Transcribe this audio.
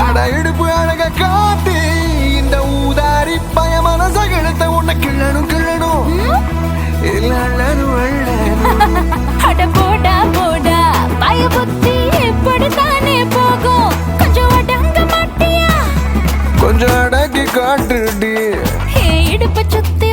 அட இடுப்பு அழக காட்டி இந்த ஊதாரி பய மனசகிழத்த உன்னை கிள்ளணும் கிள்ளணும் அட போடா போடா பய புத்தி எப்படித்தானே போகும் கொஞ்சம் அடங்க மாட்டியா கொஞ்சம் அடக்கி காட்டுடி இடுப்ப சுத்தி